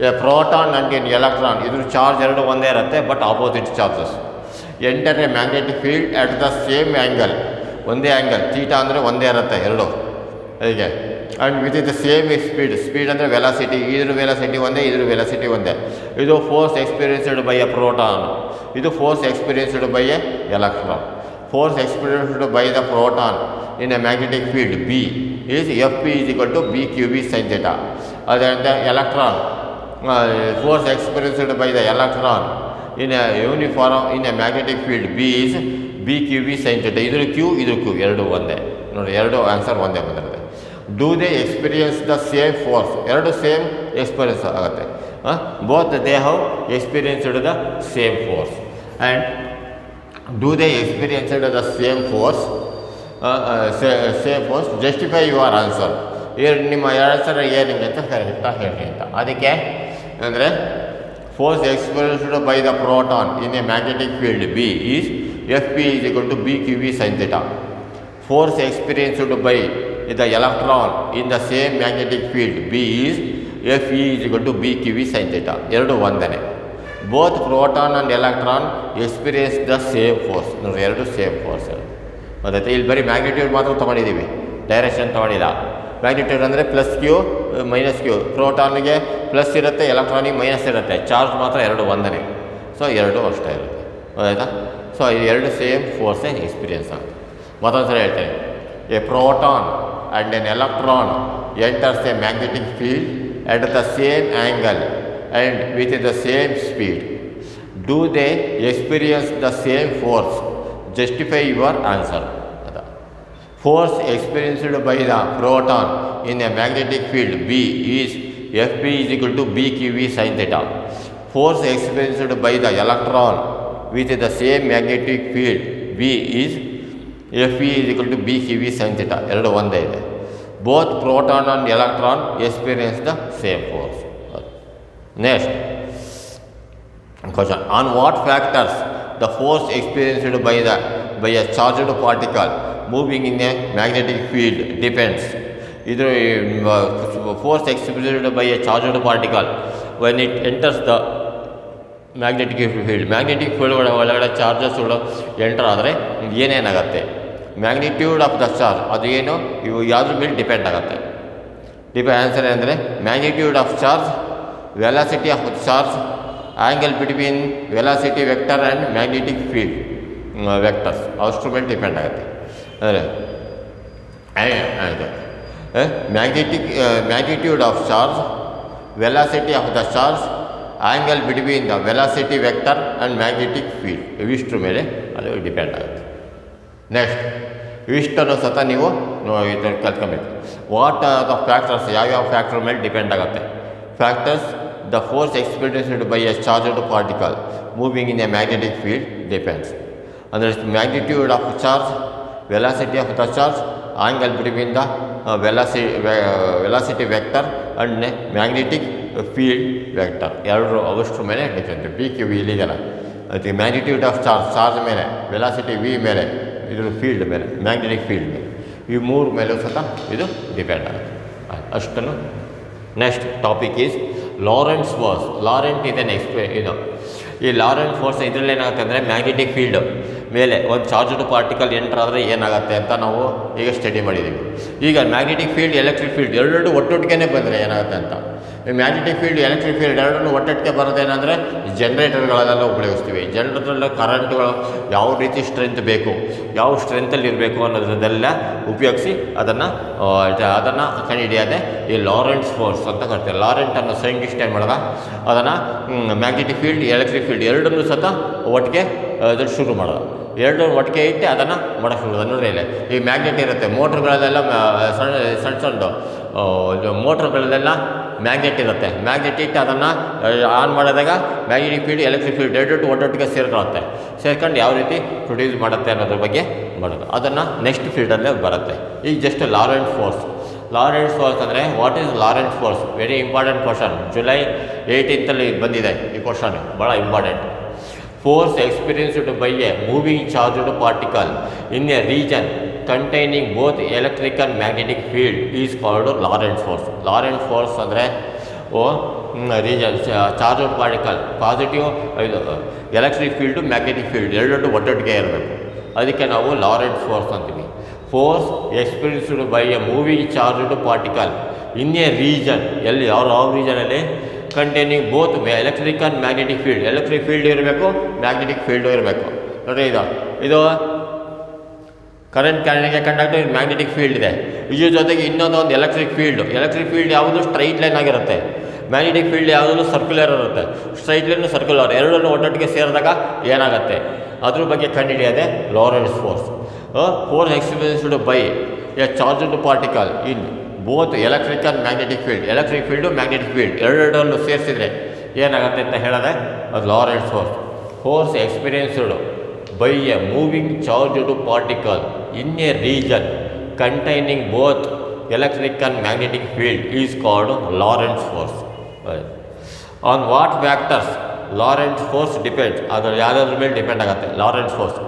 A proton and an electron, ಇದ್ರ ಚಾರ್ಜ್ ಎರಡು ಒಂದೇ ಇರುತ್ತೆ but opposite charges. Enter a magnetic field at the same angle, ಒಂದೇ ಆ್ಯಂಗಲ್, ಥೀಟಾ ಅಂದರೆ ಒಂದೇ ಇರುತ್ತೆ ಎರಡು ಹೀಗೆ. And with the same speed ಅಂದರೆ ವೆಲಾಸಿಟಿ, ಇದ್ರ ವೆಲಾಸಿಟಿ ಒಂದೇ, ಇದ್ರ ವೆಲಾಸಿಟಿ ಒಂದೇ. ಇದು force experienced by a proton, ಇದು force experienced by a electron. Force experienced by the proton in a magnetic field B is F P is equal to B Q B sine theta. ಅದರಿಂದ electron force experienced by the electron in a uniform in a magnetic field B is B Q B sine theta. ಇದ್ರ ಕ್ಯೂ ಎರಡು ಒಂದೇ ನೋಡಿ, ಎರಡು ಆನ್ಸರ್ ಒಂದೇ ಬಂದಿರುತ್ತೆ. Do they experience the same force? ಎರಡು ಸೇಮ್ ಎಕ್ಸ್ಪೀರಿಯನ್ಸ್ ಆಗುತ್ತೆ. Both they have experienced the same force. And do they experienced the same force? Same force. Justify your answer. ನಿಮ್ಮ ಆನ್ಸರ್ ಏನಿದೆ ಅಂತ ಕರೆಕ್ಟಾಗಿ ಹೇಳಿ ಅಂತ. ಅದಕ್ಕೆ ಅಂದರೆ force experienced by the proton in a magnetic field B is F P is equal to B Q B sine theta. Force experienced by the electron in the same magnetic field B is Fe is equal to B Q V sin theta. ಎರಡು ಒಂದೇ. Both proton and electron experience the same force. ನೋಡಿ, ಎರಡು ಸೇಮ್ ಫೋರ್ಸ್. ಮತ್ತೆ ಇಲ್ಲಿ ಬರೀ ಮ್ಯಾಗ್ನಿಟ್ಯೂಡ್ ಮಾತ್ರ ತೊಗೊಂಡಿದ್ದೀವಿ, ಡೈರೆಕ್ಷನ್ ತೊಗೊಂಡಿಲ್ಲ. ಮ್ಯಾಗ್ನಿಟ್ಯೂಡ್ ಅಂದರೆ ಪ್ಲಸ್ ಕ್ಯೂ ಮೈನಸ್ ಕ್ಯೂ. ಪ್ರೋಟಾನ್ಗೆ ಪ್ಲಸ್ ಇರುತ್ತೆ, ಎಲೆಕ್ಟ್ರಾನಿಗೆ ಮೈನಸ್ ಇರುತ್ತೆ. ಚಾರ್ಜ್ ಮಾತ್ರ ಎರಡು ಒಂದೇ. ಸೊ ಎರಡು ಅಷ್ಟೇ ಇರುತ್ತೆ, ಆಯಿತಾ? ಸೊ ಇದು ಎರಡು ಸೇಮ್ ಫೋರ್ಸೇ ಎಕ್ಸ್ಪೀರಿಯನ್ಸ್ ಆಗುತ್ತೆ. ಮತ್ತೊಂದು ಸಲ ಹೇಳ್ತೇನೆ, A proton and an electron enters a magnetic field at the same angle and with the same speed, do they experience the same force? Justify your answer. Force experienced by the proton in a magnetic field B is Fb is equal to BQV sin theta. Force experienced by the electron with the same magnetic field B is Fe is equal to BQV sin theta. ಎರಡು ಒಂದೇ ಇದೆ. Both proton and electron experience the same force. Next question: on what factors the force experienced by a charged particle moving in a magnetic field depends? Either force experienced by a charged particle when it enters the magnetic field ಒಳಗಡೆ ಚಾರ್ಜಸ್ಗಳು ಎಂಟರ್ ಆದರೆ ಏನೇನಾಗುತ್ತೆ, ಮ್ಯಾಗ್ನಿಟ್ಯೂಡ್ ಆಫ್ ದ ಚಾರ್ಜ್ ಅದು ಏನು ಇವು ಯಾವುದ್ರ ಮೇಲೆ ಡಿಪೆಂಡ್ ಆಗುತ್ತೆ. ಆನ್ಸರ್ ಏನಂದರೆ magnitude of charge, velocity of charge, angle between velocity vector and magnetic field vectors ಅಷ್ಟ್ರ ಮೇಲೆ ಡಿಪೆಂಡ್ ಆಗುತ್ತೆ. ಅಂದರೆ magnitude of charge, velocity of the charge, angle between the velocity vector and magnetic field ಇವಿಷ್ಟ್ರ ಮೇಲೆ ಅದು ಡಿಪೆಂಡ್ ಆಗುತ್ತೆ. ನೆಕ್ಸ್ಟ್ ಇವಿಷ್ಟನ್ನು ಸತ ನೀವು ಕಲ್ತ್ಕೊಬೇಕು. ವಾಟ್ ಆರ್ ದ ಫ್ಯಾಕ್ಟರ್ಸ್, ಯಾವ್ಯಾವ ಫ್ಯಾಕ್ಟರ್ ಮೇಲೆ ಡಿಪೆಂಡ್ ಆಗುತ್ತೆ? Factors: the force experienced by a charged particle moving in a magnetic field depends. ಅಂದರೆ magnitude of charge, velocity of the charge, angle between the velocity vector and magnetic field vector ಎರಡು ಅವಷ್ಟ್ರ ಮೇಲೆ ಡಿಪೆಂಡ್. ಬಿ ಕ್ಯೂ ವಿ ಇಲ್ಲಿಗೆಲ್ಲ ಅದಕ್ಕೆ ಮ್ಯಾಗ್ನಿಟ್ಯೂಡ್ ಆಫ್ ಚಾರ್ಜ್ ಮೇಲೆ, ವೆಲಾಸಿಟಿ ವಿ ಮೇಲೆ, ಇದ್ರ ಫೀಲ್ಡ್ ಮೇಲೆ, ಮ್ಯಾಗ್ನೆಟಿಕ್ ಫೀಲ್ಡ್ ಮೇಲೆ, ಈ ಮೂರು ಮೇಲೂ ಸಹ ಇದು ಡಿಪೆಂಡ್ ಆಗುತ್ತೆ. ಅಷ್ಟನ್ನು. Next topic is Lorentz force. Lorentz ಇದನ್ನು ಇದು ಈ ಲಾರೆಂಟ್ ಫೋರ್ಸ್ ಇದರಲ್ಲಿ ಏನಾಗುತ್ತೆ ಅಂದರೆ ಮ್ಯಾಗ್ನೆಟಿಕ್ ಫೀಲ್ಡ್ ಮೇಲೆ ಒಂದು ಚಾರ್ಜ್ಡ್ ಪಾರ್ಟಿಕಲ್ ಎಂಟರ್ ಆದರೆ ಏನಾಗುತ್ತೆ ಅಂತ ನಾವು ಈಗ ಸ್ಟಡಿ ಮಾಡಿದ್ದೀವಿ. ಈಗ ಮ್ಯಾಗ್ನೆಟಿಕ್ ಫೀಲ್ಡ್, ಎಲೆಕ್ಟ್ರಿಕ್ ಫೀಲ್ಡ್ ಎರಡು ಒಟ್ಟೊಟ್ಟಿಗೆ ಬಂದರೆ ಏನಾಗುತ್ತೆ ಅಂತ. ಈ ಮ್ಯಾಗ್ನೆಟಿಕ್ ಫೀಲ್ಡ್, ಎಲೆಕ್ಟ್ರಿಕ್ ಫೀಲ್ಡ್ ಎರಡನ್ನೂ ಒಟ್ಟೊಟ್ಟಿಗೆ ಬರೋದೇನೆಂದರೆ ಜನ್ರೇಟರ್ಗಳಲ್ಲೆಲ್ಲ ಉಪಯೋಗಿಸ್ತೀವಿ. ಜನ್ರೇಟರ್ಗಳಲ್ಲಿ ಕರೆಂಟ್ಗಳು ಯಾವ ರೀತಿ ಸ್ಟ್ರೆಂತ್ ಬೇಕು, ಯಾವ ಸ್ಟ್ರೆಂತಲ್ಲಿ ಇರಬೇಕು ಅನ್ನೋದನ್ನೆಲ್ಲ ಉಪಯೋಗಿಸಿ ಅದನ್ನು ಕಂಡುಹಿಡಿಯೋದೆ ಈ ಲಾರೆಂಟ್ಸ್ ಫೋರ್ಸ್ ಅಂತ ಕರಿತಾರೆ. ಲಾರೆಂಟ್ ಅನ್ನೋ ಸೈಂಟಿಸ್ಟ್ ಏನು ಮಾಡಿದ, ಅದನ್ನು ಮ್ಯಾಗ್ನೆಟಿಕ್ ಫೀಲ್ಡ್, ಎಲೆಕ್ಟ್ರಿಕ್ ಫೀಲ್ಡ್ ಎರಡನ್ನೂ ಸಹ ಒಟ್ಟಿಗೆ ಅದನ್ನು ಶುರು ಮಾಡೋದು. ಎರಡು ಒಟ್ಟಿಗೆ ಇಟ್ಟು ಅದನ್ನು ಮಾಡೋಕ್ಕೆ ಶುರು ಮಾಡೋದು. ನೋಡ್ರಿ, ಇಲ್ಲಿ ಈ ಮ್ಯಾಗ್ನೆಟ್ ಇರುತ್ತೆ, ಮೋಟ್ರ್ಗಳಲ್ಲೆಲ್ಲ ಸಣ್ಣ ಮೋಟ್ರ್ಗಳಲ್ಲೆಲ್ಲ ಮ್ಯಾಗ್ನೆಟ್ ಇರುತ್ತೆ. ಮ್ಯಾಗ್ನೆಟ್ ಇಟ್ಟು ಅದನ್ನು ಆನ್ ಮಾಡಿದಾಗ ಮ್ಯಾಗ್ನೆಟಿಕ್ ಫೀಲ್ಡ್, ಎಲೆಕ್ಟ್ರಿಕ್ ಫೀಲ್ಡ್ ಎರಡು ಒಟ್ಟೊಟ್ಟಿಗೆ ಸೇರ್ಕೊಳ್ಳುತ್ತೆ. ಸೇರ್ಕೊಂಡು ಯಾವ ರೀತಿ ಪ್ರೊಡ್ಯೂಸ್ ಮಾಡುತ್ತೆ ಅನ್ನೋದ್ರ ಬಗ್ಗೆ ಮಾಡೋದು. ಅದನ್ನು ನೆಕ್ಸ್ಟ್ ಫೀಲ್ಡಲ್ಲೇ ಬರುತ್ತೆ. ಈಗ just Lorentz force. Lorentz force ಅಂದರೆ what is Lorentz force? Very important question. July 18 ಬಂದಿದೆ ಈ ಕ್ವಶನ್, ಭಾಳ important. Force experienced by a moving charged particle in a region containing both electric and magnetic field is called Lorentz force. Lorentz force ಅಂದರೆ region charged particle positive electric field, magnetic field ಎರಡು ಒಟ್ಟೊಟ್ಟಿಗೆ ಇರಬೇಕು. ಅದಕ್ಕೆ ನಾವು ಲಾರೆಂಟ್ ಫೋರ್ಸ್ ಅಂತೀವಿ. Force experienced by a moving charged particle in a region, ಎಲ್ಲಿ ಯಾವ ರೀಜನಲ್ಲಿ containing both electric and magnetic field. Electric field ಇರಬೇಕು, ಮ್ಯಾಗ್ನೆಟಿಕ್ ಫೀಲ್ಡು ಇರಬೇಕು. ನೋಡಿ, ಇದು ಕರೆಂಟ್ ಕ್ಯಾರಿಯರ್ಗೆ ಕಂಡಕ್ಟರ್, ಮ್ಯಾಗ್ನೆಟಿಕ್ ಫೀಲ್ಡ್ ಇದೆ. ಇದ್ರ ಜೊತೆಗೆ ಇನ್ನೊಂದು ಎಲೆಕ್ಟ್ರಿಕ್ ಫೀಲ್ಡ್. ಎಲೆಕ್ಟ್ರಿಕ್ ಫೀಲ್ಡ್ ಯಾವುದು ಸ್ಟ್ರೈಟ್ ಲೈನ್ ಆಗಿರುತ್ತೆ, ಮ್ಯಾಗ್ನೆಟಿಕ್ ಫೀಲ್ಡ್ ಯಾವುದೂ ಸರ್ಕ್ಯುಲರ್ ಇರುತ್ತೆ. ಸ್ಟ್ರೈಟ್ ಲೈನು, ಸರ್ಕ್ಯುಲರ್ ಎರಡನ್ನೂ ಒಟ್ಟೊಟ್ಟಿಗೆ ಸೇರಿದಾಗ ಏನಾಗುತ್ತೆ ಅದ್ರ ಬಗ್ಗೆ ಕಂಡುಹಿಡಿಯೋದೆ Lorentz force. Force experienced by a charged particle in both electric and magnetic field. Electric field, magnetic field ಎರಡರಲ್ಲೂ ಸೇರಿಸಿದ್ರೆ ಏನಾಗುತ್ತೆ ಅಂತ ಹೇಳಿದ್ರೆ ಅದು Lorentz force. Force experienced by a moving charged particle in a region containing both electric and magnetic field is called Lorentz force. On what factors Lorentz force depends? ಅದು ಯಾವುದಾದ್ರ ಮೇಲೆ ಡಿಪೆಂಡ್ ಆಗುತ್ತೆ Lorentz force.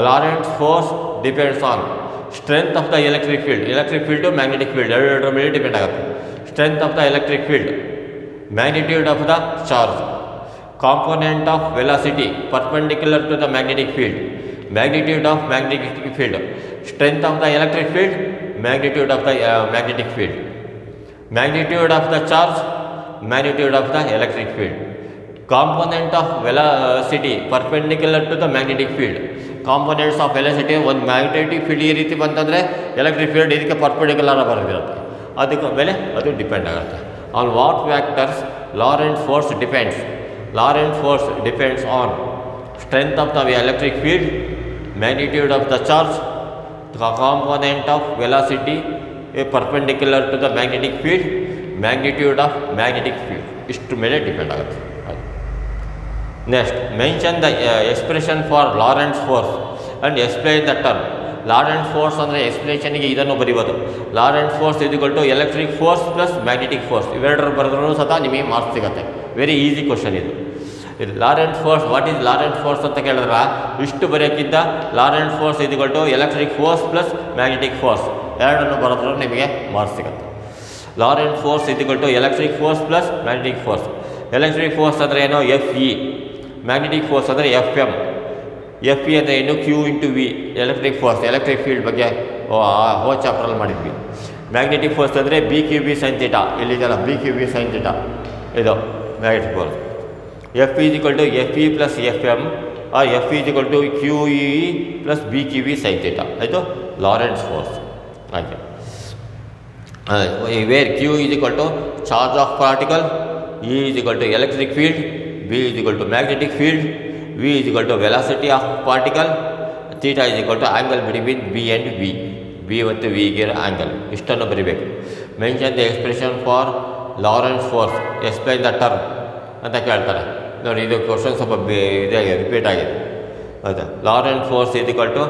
Lorentz force depends on strength of the electric field. Electric field, magnetic field ಎರಡರ ಮೇಲೆ ಡಿಪೆಂಡ್ ಆಗುತ್ತೆ. Strength of the electric field, magnitude of the charge, component of velocity perpendicular to the magnetic field, magnitude of magnetic field, strength of the electric field, magnitude of the magnetic field, magnitude of the charge, magnitude of the electric field. Component of velocity perpendicular to the magnetic field. Components of velocity ಒಂದು ಮ್ಯಾಗ್ನೆಟಿಕ್ ಫೀಲ್ಡ್ ಈ ರೀತಿ ಬಂತಂದರೆ ಎಲೆಕ್ಟ್ರಿಕ್ ಫೀಲ್ಡ್ ಇದಕ್ಕೆ ಪರ್ಪೆಂಡಿಕ್ಯುಲರ್ ಬರೆದಿರುತ್ತೆ, ಅದಕ್ಕೆ ಮೇಲೆ ಅದು ಡಿಪೆಂಡ್ ಆಗುತ್ತೆ. On what factors Lorentz force depends? Lorentz force depends on strength of the electric field, magnitude of the charge, component of velocity perpendicular to the magnetic field, magnitude of magnetic field, ಇಷ್ಟು ಮೇಲೆ ಡಿಪೆಂಡ್ ಆಗುತ್ತೆ. Next, mention the expression for Lorentz force and explain the term. Lorentz force ಅಂದರೆ ಎಕ್ಸ್ಪ್ಲೇಷನ್ಗೆ ಇದನ್ನು ಬರೀಬೋದು. ಲಾರೆಂಟ್ ಫೋರ್ಸ್ ಇದುಗಳು electric force plus magnetic force ಇವೆರಡರ ಬರೆದ್ರೂ ಸಹ ನಿಮಗೆ ಮಾರ್ಕ್ಸ್ ಸಿಗುತ್ತೆ. ವೆರಿ ಈಸಿ ಕ್ವಶನ್ ಇದು. Lorentz force, what is Lorentz force ಅಂತ ಕೇಳಿದ್ರೆ ಇಷ್ಟು ಬರೆಯೋಕ್ಕಿಂತ ಲಾರೆಂಟ್ ಫೋರ್ಸ್ ಇದುಗಳು electric force plus magnetic force ಎರಡನ್ನು ಬರೆದ್ರೂ ನಿಮಗೆ ಮಾರ್ಕ್ಸ್ ಸಿಗುತ್ತೆ. ಲಾರೆಂಟ್ ಫೋರ್ಸ್ ಇದುಗಳು electric force plus magnetic force. Electric force ಅಂದರೆ ಏನು? F E. ಮ್ಯಾಗ್ನೆಟಿಕ್ ಫೋರ್ಸ್ ಅಂದರೆ ಎಫ್ ಎಮ್. ಎಫ್ ಇ ಅಂದರೆ ಏನು? Q into V. Electric force, electric field ಬಗ್ಗೆ ಚಾಪ್ಟ್ರಲ್ಲಿ ಮಾಡಿದ್ವಿ. ಮ್ಯಾಗ್ನೆಟಿಕ್ ಫೋರ್ಸ್ ಅಂದರೆ B Q B sine theta, ಇಲ್ಲಿದೆಲ್ಲ B Q B sine theta ಇದು magnetic force. F E equal to F E plus F M or F E equal to Q E plus B Q B sine theta, ಆಯಿತು ಲಾರೆಂಟ್ಸ್ ಫೋರ್ಸ್. ಹಾಗೆ where Q is equal to charge of particle, E is equal to electric field, B is equal to magnetic field, V is equal to velocity of particle, theta is equal to angle between B and V. B ಮತ್ತು ವಿಗೆ ಆ್ಯಂಗಲ್ ಇಷ್ಟನ್ನು ಬರೀಬೇಕು. Mention the expression for Lorentz force, explain the term ಅಂತ ಕೇಳ್ತಾರೆ ನೋಡಿ. ಇದು ಕ್ವಶನ್ ಸ್ವಲ್ಪ ಇದಾಗಿದೆ, ರಿಪೀಟ್ ಆಗಿದೆ. ಹೌದಾ? Lorentz force is equal to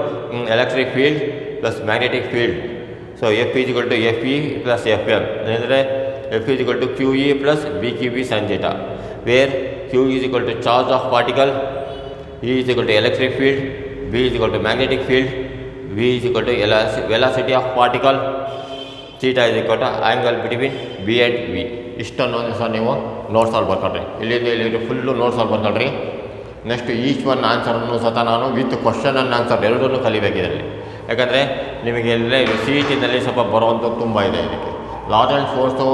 electric field plus magnetic field. So F is equal to F E plus F M ಅಂದರೆ F is equal to Q E plus B Q B sine theta, where Q is equal to charge of particle, E is equal to electric field, B is equal to magnetic field, V is equal to velocity of particle, theta is equal to angle between B and V. ಇಷ್ಟನ್ನು ಸಹ ನೀವು ನೋಟ್ಸಲ್ಲಿ ಬರ್ಕೊಳ್ರಿ. ಇಲ್ಲಿ ಫುಲ್ಲು ನೋಟ್ಸಲ್ಲಿ ಬರ್ಕೊಳ್ರಿ. ನೆಕ್ಸ್ಟ್ ಈಚ್ ಒನ್ ಆನ್ಸರನ್ನು ಸಹ ನಾನು ವಿತ್ ಕ್ವಶನ್ ಆ್ಯಂಡ್ ಆನ್ಸರ್ ಎರಡನ್ನೂ ಕಲಿಬೇಕು ಇದರಲ್ಲಿ. ಯಾಕಂದರೆ ನಿಮಗೆ ಎಲ್ಲೇ ಸಿ ಇ ಟಿನಲ್ಲಿ ಸ್ವಲ್ಪ ಬರುವಂಥದ್ದು ತುಂಬ ಇದೆ. ಇದಕ್ಕೆ ಲಾರೆಂಟ್ ಫೋರ್ಸು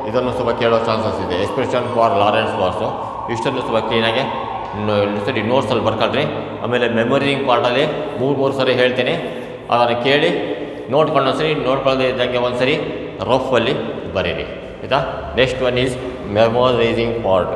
ಇದನ್ನು ಸ್ವಲ್ಪ ಕೇಳೋ ಚಾನ್ಸಸ್ ಇದೆ. ಎಕ್ಸ್ಪ್ರೆಷನ್ ಫಾರ್ ಲಾರೆಂಟ್ ಫೋರ್ಸು ಇಷ್ಟನ್ನು ಸ್ವಲ್ಪ ಕ್ಲೀನಾಗಿ ಸರಿ ನೋಟ್ಸಲ್ಲಿ ಬರ್ಕೊಳ್ರಿ. ಆಮೇಲೆ ಮೆಮೊರಿಂಗ್ ಪಾರ್ಟಲ್ಲಿ ಮೂರು ಸರಿ ಹೇಳ್ತೀನಿ, ಅದನ್ನು ಕೇಳಿ ನೋಡ್ಕೊಂಡು ಒಂದ್ಸರಿ, ನೋಡ್ಕೊಳ್ಳೋದೇ ಇದ್ದಂಗೆ ಒಂದು ಸರಿ ರಫಲ್ಲಿ ಬರೀರಿ, ಆಯಿತಾ. Next one is memorising part.